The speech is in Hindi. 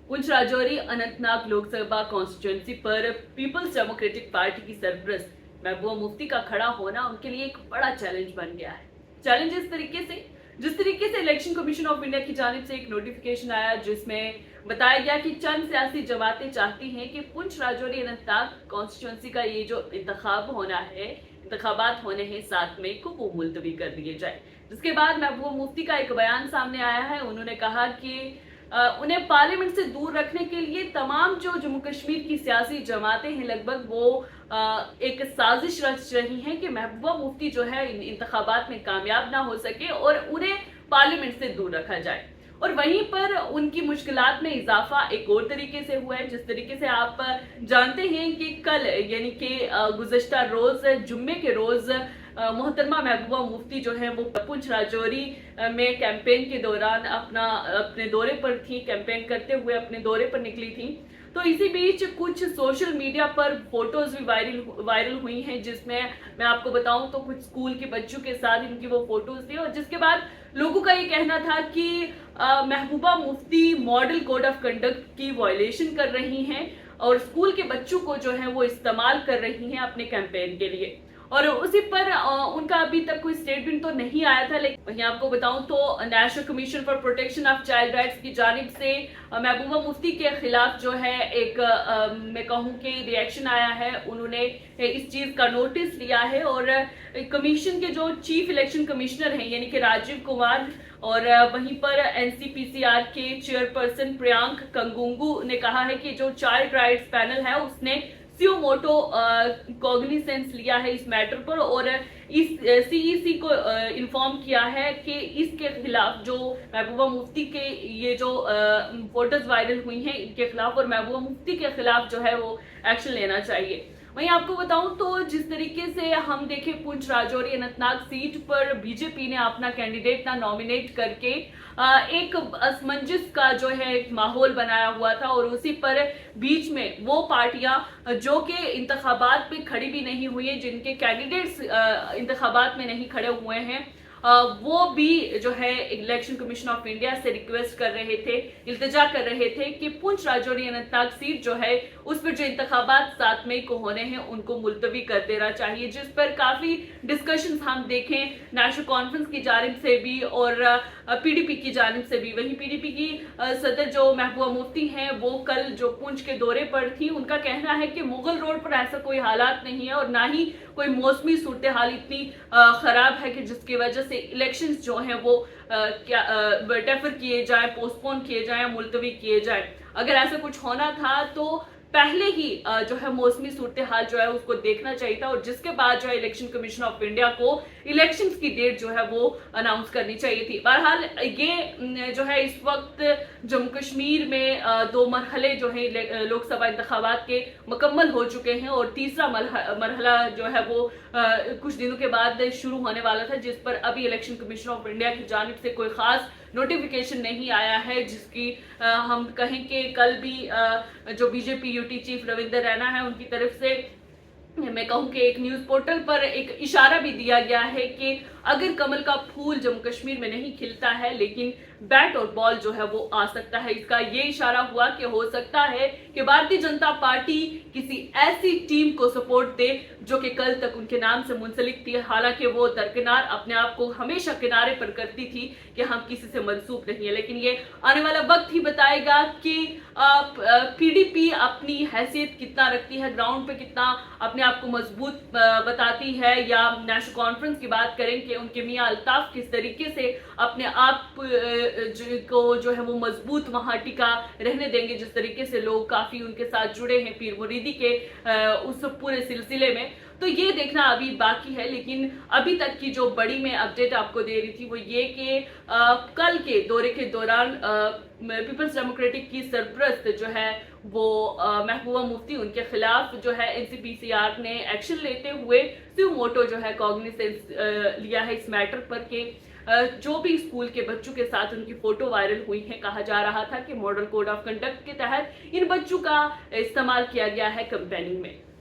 पुंछ राजौरी अनंतनाग लोकसभा कॉन्स्टिट्यूंसी पर पीपल्स डेमोक्रेटिक पार्टी की सरपरस्त महबूबा मुफ्ती का खड़ा होना उनके लिए एक बड़ा चैलेंज बन गया है। चैलेंज जिस तरीके से इलेक्शन कमीशन ऑफ इंडिया की जानिब से एक नोटिफिकेशन आया जिसमें बताया गया कि चंद सियासी जमातें चाहती हैं कि पुंछ राजौरी अनंतनाग कॉन्स्टिट्यूंसी का ये जो इंतखाबात होने हैं 7 मई को वो मुलतवी कर दिए जाए। जिसके बाद महबूबा मुफ्ती का एक बयान सामने आया है। उन्होंने कहा कि उन्हें पार्लियामेंट से दूर रखने के लिए तमाम जो जम्मू कश्मीर की सियासी जमातें हैं लगभग वो एक साजिश रच रही हैं कि महबूबा मुफ्ती जो है इन इंतखाबात में कामयाब ना हो सके और उन्हें पार्लियामेंट से दूर रखा जाए। और वहीं पर उनकी मुश्किलात में इजाफा एक और तरीके से हुआ है। जिस तरीके से आप जानते हैं कि कल यानी कि गुज़श्ता रोज जुम्मे के रोज मोहतरमा महबूबा मुफ्ती जो है वो पुंछ राजौरी में कैंपेन के दौरान अपने दौरे पर थी, कैंपेन करते हुए अपने दौरे पर निकली थी। तो इसी बीच कुछ सोशल मीडिया पर फोटोज भी वायरल हुई हैं जिसमें मैं आपको बताऊं तो कुछ स्कूल के बच्चों के साथ इनकी वो फोटोज थी और जिसके बाद लोगों का ये कहना था कि Mehbooba Mufti model code of conduct की वायलेशन कर रही हैं और स्कूल के बच्चों को जो है वो इस्तेमाल कर रही हैं अपने कैंपेन के लिए। और उसी पर उनका अभी तक कोई स्टेटमेंट तो नहीं आया था, लेकिन वहीं आपको बताऊं तो national commission for protection of child rights की जानिब से महबूबा मुफ्ती के खिलाफ जो है एक मैं कहूं कि रिएक्शन आया है। उन्होंने इस चीज का नोटिस लिया है और कमीशन के जो चीफ इलेक्शन कमिश्नर हैं यानी कि राजीव कुमार और वहीं पर एनसीपीसीआर के चेयरपर्सन प्रियांक कंगुंगू ने कहा है कि जो चाइल्ड राइट्स पैनल है उसने सुओ मोटो कॉग्निसेंस लिया है इस मैटर पर और इस सीईसी को इन्फॉर्म किया है कि इसके खिलाफ जो महबूबा मुफ्ती के ये जो फोटोज वायरल हुई हैं इनके खिलाफ और महबूबा मुफ्ती के खिलाफ जो है वो एक्शन लेना चाहिए। वहीं आपको बताऊं तो जिस तरीके से हम देखें पुंछ राजौरी अनंतनाग सीट पर बीजेपी ने अपना कैंडिडेट ना नॉमिनेट करके एक असमंजस का जो है एक माहौल बनाया हुआ था और उसी पर बीच में वो पार्टियां जो कि इंतखाबात में खड़ी भी नहीं हुई है, जिनके कैंडिडेट्स इंतखाबात में नहीं खड़े हुए हैं, वो भी जो है इलेक्शन कमीशन ऑफ इंडिया से रिक्वेस्ट कर रहे थे, इल्तिजा कर रहे थे कि पुंछ राजौरी अनंतनाग सीट जो है उस पर जो इंतखाबात 7 मई को होने हैं उनको मुलतवी कर देना चाहिए। जिस पर काफी डिस्कशंस हम देखें नेशनल कॉन्फ्रेंस की जानिब से भी और पीडीपी की जानिब से भी। वहीं पीडीपी की सदर जो महबूबा मुफ्ती हैं वो कल जो पुंछ के दौरे पर थी, उनका कहना है कि मुगल रोड पर ऐसा कोई हालात नहीं है और ना ही कोई मौसमी सूरत हाल इतनी खराब है कि जिसकी वजह से इलेक्शंस जो हैं वो डेफर किए जाए, पोस्टपोन किए जाए, मुलतवी किए जाए। अगर ऐसा कुछ होना था तो पहले ही जो है मौसमी सूरत हाल जो है उसको देखना चाहिए था और जिसके बाद जो है इलेक्शन कमीशन ऑफ इंडिया को इलेक्शंस की डेट जो है वो अनाउंस करनी चाहिए थी। बहरहाल ये जो है इस वक्त जम्मू कश्मीर में 2 मरहले जो है लोकसभा इंतखाबात के मुकम्मल हो चुके हैं और तीसरा मरहला जो है वो कुछ दिनों के बाद शुरू होने वाला था, जिस पर अभी इलेक्शन कमीशन ऑफ इंडिया की जानिब से कोई खास नोटिफिकेशन नहीं आया है। जिसकी हम कहें कि कल भी जो BJP UT chief Ravinder Raina है उनकी तरफ से मैं कहूं कि एक न्यूज पोर्टल पर एक इशारा भी दिया गया है कि अगर कमल का फूल जम्मू कश्मीर में नहीं खिलता है लेकिन बैट और बॉल जो है वो आ सकता है। इसका ये इशारा हुआ कि हो सकता है कि भारतीय जनता पार्टी किसी ऐसी टीम को सपोर्ट दे जो कि कल तक उनके नाम से मुंसलिक थी, हालांकि वो दरकिनार अपने आप को हमेशा किनारे पर करती थी कि हम किसी से मनसूब नहीं है। लेकिन ये आने वाला वक्त ही बताएगा कि पीडीपी अपनी हैसियत कितना रखती है, ग्राउंड पे कितना अपने आप को मजबूत बताती है, या नेशनल कॉन्फ्रेंस की बात करें कि उनके मियां अल्ताफ किस तरीके से अपने आप को जो है वो मजबूत वहां टिका रहने देंगे, जिस तरीके से लोग काफी उनके साथ जुड़े हैं पीर मुरीदी के उस पूरे सिलसिले में। तो ये देखना अभी बाकी है, लेकिन अभी तक की जो बड़ी मैं अपडेट आपको दे रही थी वो ये कि कल के दौरे के दौरान पीपल्स डेमोक्रेटिक की सरपरस्त जो है वो महबूबा मुफ्ती, उनके खिलाफ जो है एनसीपीसीआर ने एक्शन लेते हुए सुओ मोटो जो है कॉग्निसेंस लिया है इस मैटर पर कि जो भी स्कूल के बच्चों के साथ उनकी फोटो वायरल हुई है, कहा जा रहा था कि मॉडल कोड ऑफ कंडक्ट के तहत इन बच्चों का इस्तेमाल किया गया है कैंपेनिंग में।